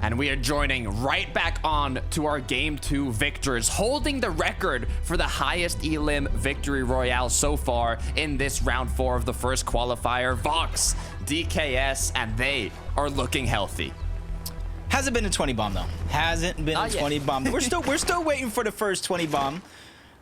And we are joining right back on to our Game 2 victors, holding the record for the highest elim victory royale so far in this round 4 of the first qualifier. Voxe, DKS, and they are looking healthy. Hasn't been a 20 bomb though. Hasn't been a 20 bomb. We're still waiting for the first 20 bomb.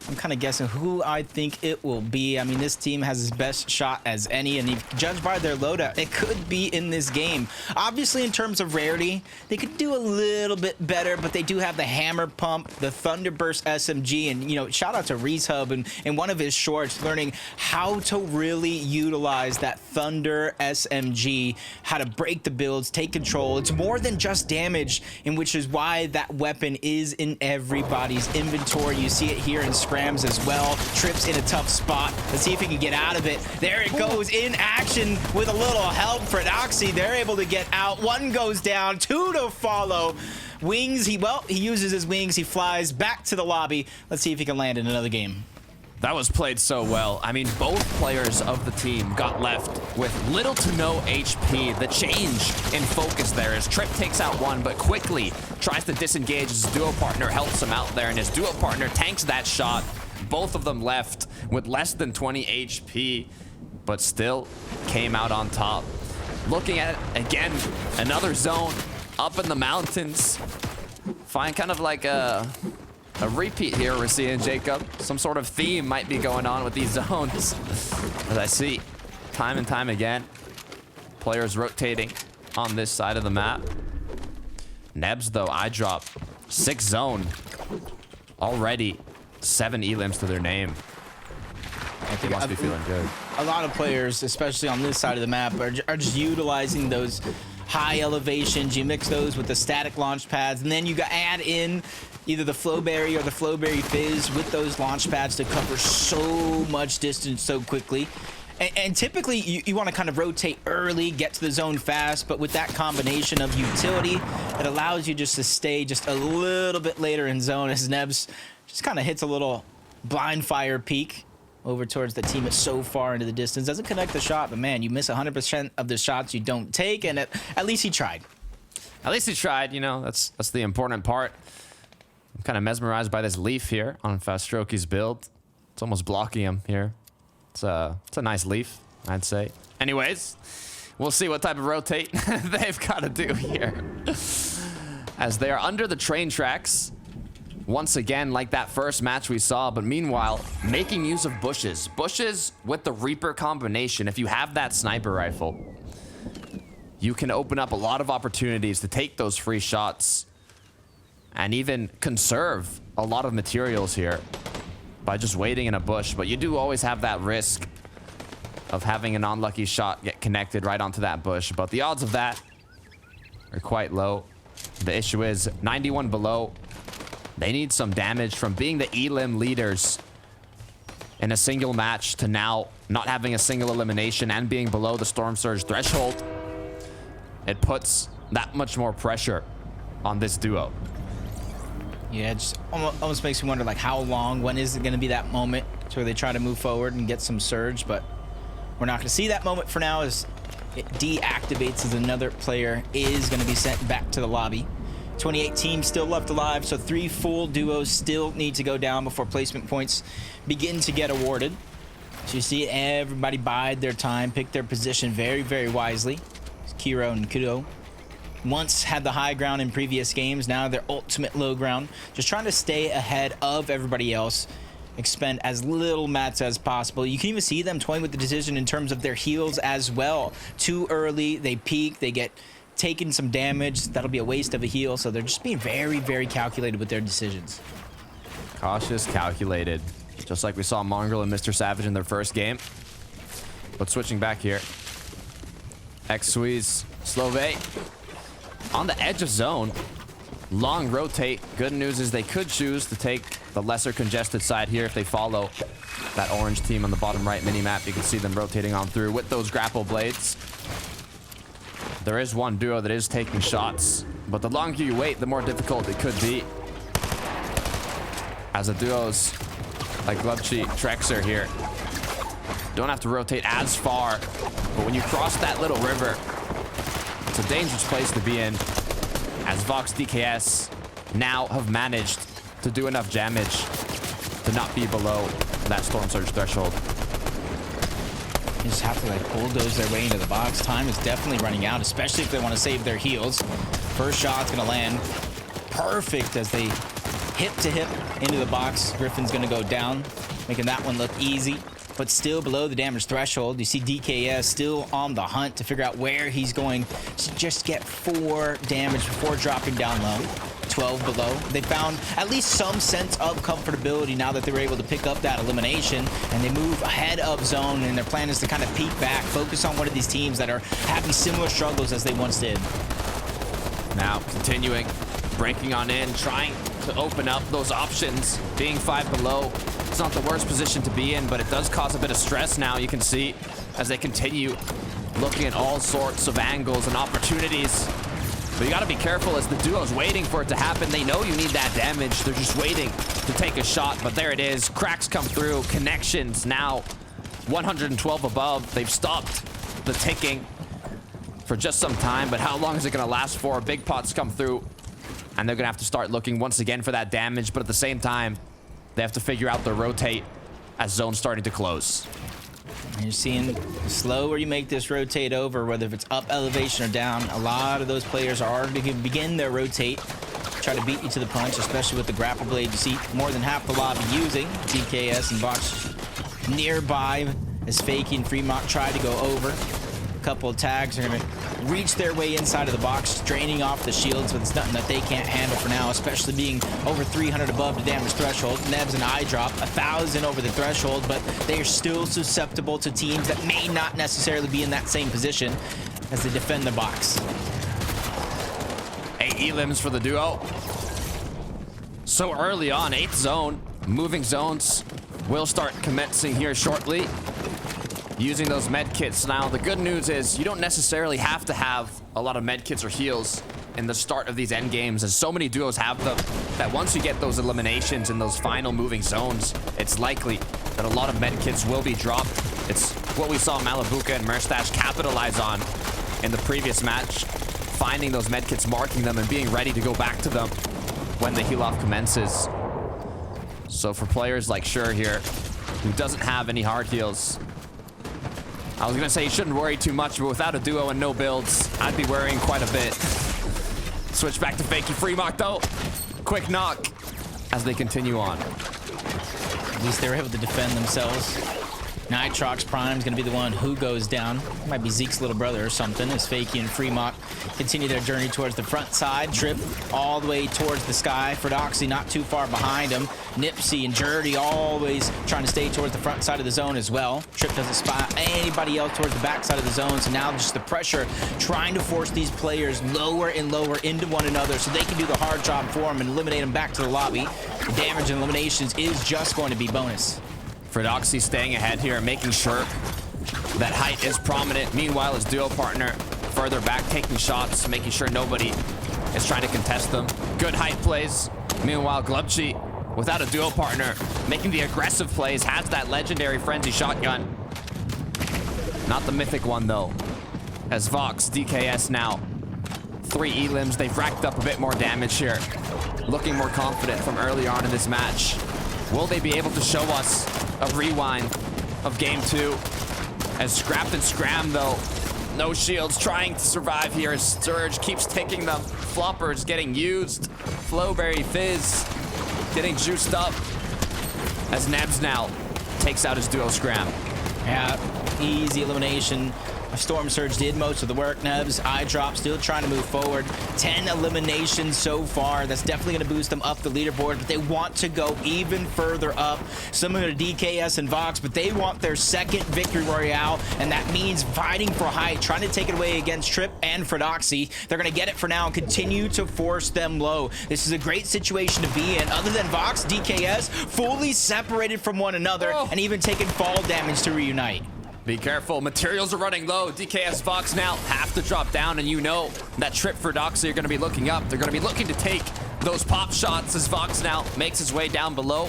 I'm kind of guessing who I think it will be. I mean, this team has his best shot as any, and if judged by their loadout, it could be in this game. Obviously, in terms of rarity, they could do a little bit better, but they do have the Hammer Pump, the Thunderburst SMG, and, you know, shout out to Reese Hub and in one of his shorts, learning how to really utilize that Thunder SMG, how to break the builds, take control. It's more than just damage, and which is why that weapon is in everybody's inventory. You see it here in Scrams as well. Trips in a tough spot. Let's see if he can get out of it. There it goes in action with a little help for Noxy. They're able to get out. One goes down, 2 to follow. Wings, he uses his wings. He flies back to the lobby. Let's see if he can land in another game. That was played so well. I mean, both players of the team got left with little to no HP. The change in focus there is Trip takes out one, but quickly tries to disengage. His duo partner helps him out there, and his duo partner tanks that shot. Both of them left with less than 20 HP, but still came out on top. Looking at it again, another zone up in the mountains. Find kind of like a repeat here we're seeing, Jacob. Some sort of theme might be going on with these zones. As I see time and time again, players rotating on this side of the map. Nebs, though, eye drop. 6 zone. Already 7 elims to their name. I think must be feeling good. A lot of players, especially on this side of the map, are just utilizing those high elevations. You mix those with the static launch pads, and then you add in either the Flowberry or the Flowberry Fizz with those launch pads to cover so much distance so quickly. And typically, you want to kind of rotate early, get to the zone fast, but with that combination of utility, it allows you just to stay just a little bit later in zone as Nebs just kind of hits a little blind fire peek over towards the team. It's so far into the distance. Doesn't connect the shot, but man, you miss 100% of the shots you don't take, and at least he tried. At least he tried, you know, that's the important part. I'm kind of mesmerized by this leaf here on Fastroki's build. It's almost blocking him here. It's a nice leaf, I'd say. Anyways, we'll see what type of rotate they've got to do here. As they are under the train tracks, once again, like that first match we saw, but meanwhile, making use of bushes. Bushes with the Reaper combination. If you have that sniper rifle, you can open up a lot of opportunities to take those free shots and even conserve a lot of materials here by just waiting in a bush. But you do always have that risk of having an unlucky shot get connected right onto that bush. But the odds of that are quite low. The issue is 91 below. They need some damage from being the elim leaders in a single match to now not having a single elimination and being below the Storm Surge threshold. It puts that much more pressure on this duo. Yeah, it just almost makes me wonder, like, how long, when is it going to be that moment to where they try to move forward and get some surge? But we're not going to see that moment for now, as it deactivates as another player is going to be sent back to the lobby. 28 teams still left alive, so 3 full duos still need to go down before placement points begin to get awarded. So you see everybody bide their time, pick their position very, very wisely. Kiro and Kudo once had the high ground in previous games, now their ultimate low ground. Just trying to stay ahead of everybody else, expend as little mats as possible. You can even see them toying with the decision in terms of their heals as well. Too early, they peak, they get taken some damage. That'll be a waste of a heal, so they're just being very, very calculated with their decisions. Cautious, calculated. Just like we saw Mongrel and Mr. Savage in their first game. But switching back here. X-Squeeze, Slove on the edge of zone. Long rotate. Good news is they could choose to take the lesser congested side here if they follow that orange team on the bottom right minimap. You can see them rotating on through with those grapple blades. There is one duo that is taking shots, but the longer you wait, the more difficult it could be. As the duos like Glubchi, Trexer here don't have to rotate as far, but when you cross that little river, it's a dangerous place to be in. as Voxe DKS now have managed to do enough damage to not be below that Storm Surge threshold. They just have to like bulldoze their way into the box. Time is definitely running out, especially if they want to save their heals. First shot's gonna land perfect as they hip to hip into the box. Griffin's gonna go down, making that one look easy, but still below the damage threshold. You see DKS still on the hunt to figure out where he's going to just get 4 damage before dropping down low. 12 below. They found at least some sense of comfortability now that they were able to pick up that elimination, and they move ahead of zone, and their plan is to kind of peek back, focus on one of these teams that are having similar struggles as they once did. Now continuing, breaking on in, trying to open up those options. Being 5 below, it's not the worst position to be in, but it does cause a bit of stress now. You can see as they continue looking at all sorts of angles and opportunities. But you got to be careful as the duo's waiting for it to happen. They know you need that damage. They're just waiting to take a shot, but there it is. Cracks come through. Connections now 112 above. They've stopped the ticking for just some time, but how long is it going to last for? Big pots come through, and they're going to have to start looking once again for that damage, but at the same time, they have to figure out the rotate as zone's starting to close. You're seeing the slower you make this rotate over, whether if it's up elevation or down, a lot of those players are already going to begin their rotate, try to beat you to the punch, especially with the grapple blade. You see more than half the lobby using DKS and Voxe nearby as Fakey and Fremont try to go over. A couple of tags are going to reach their way inside of the box, draining off the shields, but it's nothing that they can't handle for now, especially being over 300 above the damage threshold. Nebs and I drop 1,000 over the threshold, but they are still susceptible to teams that may not necessarily be in that same position as they defend the box. 8 elims for the duo. So early on, 8th zone, moving zones will start commencing here shortly. Using those med kits. Now, the good news is you don't necessarily have to have a lot of med kits or heals in the start of these end games, as so many duos have them, that once you get those eliminations in those final moving zones, it's likely that a lot of med kits will be dropped. It's what we saw Malabuka and Merstash capitalize on in the previous match, finding those med kits, marking them, and being ready to go back to them when the heal off commences. So for players like Sure here, who doesn't have any hard heals, I was gonna say you shouldn't worry too much, but without a duo and no builds, I'd be worrying quite a bit. Switch back to Fakey Fremont though. Quick knock as they continue on. At least they were able to defend themselves. Nitrox Prime is going to be the one who goes down. Might be Zeke's little brother or something, as Fakey and Fremont continue their journey towards the front side. Trip all the way towards the sky. Fordoxy not too far behind him. Nipsey and Jerdy always trying to stay towards the front side of the zone as well. Trip doesn't spot anybody else towards the back side of the zone, so now just the pressure trying to force these players lower and lower into one another so they can do the hard job for them and eliminate them back to the lobby. The damage and eliminations is just going to be bonus. Fordoxy staying ahead here, making sure that height is prominent. Meanwhile, his duo partner further back, taking shots, making sure nobody is trying to contest them. Good height plays. Meanwhile, Glubchi, without a duo partner, making the aggressive plays, has that legendary frenzy shotgun. Not the mythic one, though. As Voxe, DKS now, 3 elims. They've racked up a bit more damage here. Looking more confident from early on in this match. Will they be able to show us a rewind of game 2? As Scrapped and Scram, though, no shields, trying to survive here as Surge keeps taking them. Floppers getting used. Flowberry Fizz getting juiced up as Nebs now takes out his duo Scram. Yeah, easy elimination. Storm Surge did most of the work. Nebs, eye drop, still trying to move forward. 10 eliminations so far. That's definitely going to boost them up the leaderboard, but they want to go even further up. Similar to DKS and Voxe, but they want their second victory royale, and that means fighting for height, trying to take it away against Trip and Fordoxy. They're going to get it for now and continue to force them low. This is a great situation to be in. Other than Voxe, DKS fully separated from one another and even taking fall damage to reunite. Be careful, materials are running low. DKS Voxe now have to drop down, and you know that Trip for Doxy are going to be looking up. They're going to be looking to take those pop shots as Voxe now makes his way down below.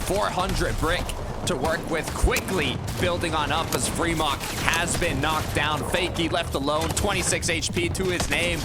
400 brick to work with, quickly building on up as Fremont has been knocked down. Fakey left alone, 26 HP to his name.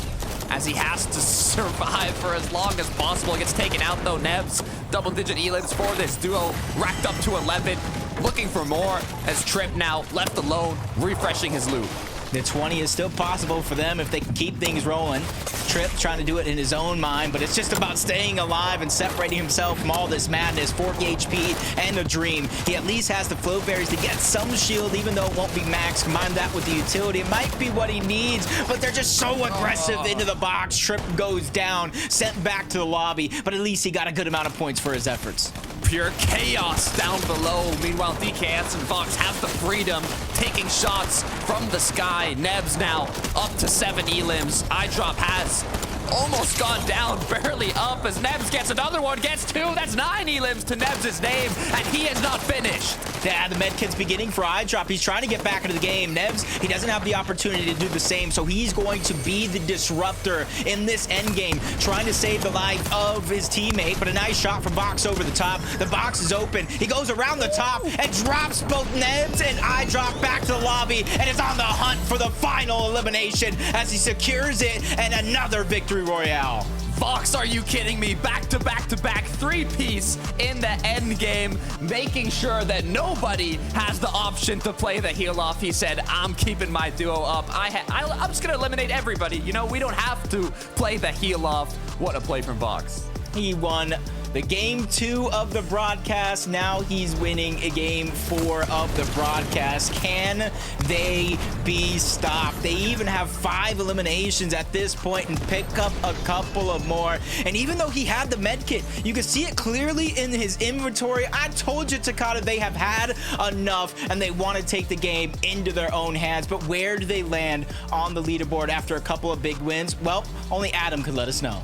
as he has to survive for as long as possible. Gets taken out though. Nebs, double-digit elims for this duo, racked up to 11. Looking for more as Trip now left alone, refreshing his loot. The 20 is still possible for them if they can keep things rolling. Trip trying to do it in his own mind, but it's just about staying alive and separating himself from all this madness. 40 HP and a dream. He at least has the flow berries to get some shield, even though it won't be max. Combine that with the utility. It might be what he needs, but they're just so aggressive into the box. Trip goes down, sent back to the lobby, but at least he got a good amount of points for his efforts. Pure chaos down below. Meanwhile, DKS and Voxe have the freedom, taking shots from the sky. Nebs now up to 7 elims. iDrop has almost gone down, barely up as Nebs gets another one, gets 2. That's 9 elims to Nebs' name, and he is not finished. Yeah, the medkit's beginning for iDrop. He's trying to get back into the game. Nebs, he doesn't have the opportunity to do the same, so he's going to be the disruptor in this end game, trying to save the life of his teammate. But a nice shot from Voxe over the top. The box is open. He goes around the top and drops both Nebs and iDrop back to the lobby and is on the hunt for the final elimination as he secures it and another victory royale. Voxe, are you kidding me? Back to back to back, 3-piece in the end game, making sure that nobody has the option to play the heal off. He said, I'm keeping my duo up. I'm just going to eliminate everybody. You know, we don't have to play the heal off. What a play from Voxe. He won the game 2 of the broadcast. Now he's winning a game 4 of the broadcast. Can they be stopped? They even have 5 eliminations at this point and pick up a couple of more. And even though he had the medkit, you can see it clearly in his inventory. I told you, Takata, they have had enough and they want to take the game into their own hands. But where do they land on the leaderboard after a couple of big wins? Well, only Adam could let us know.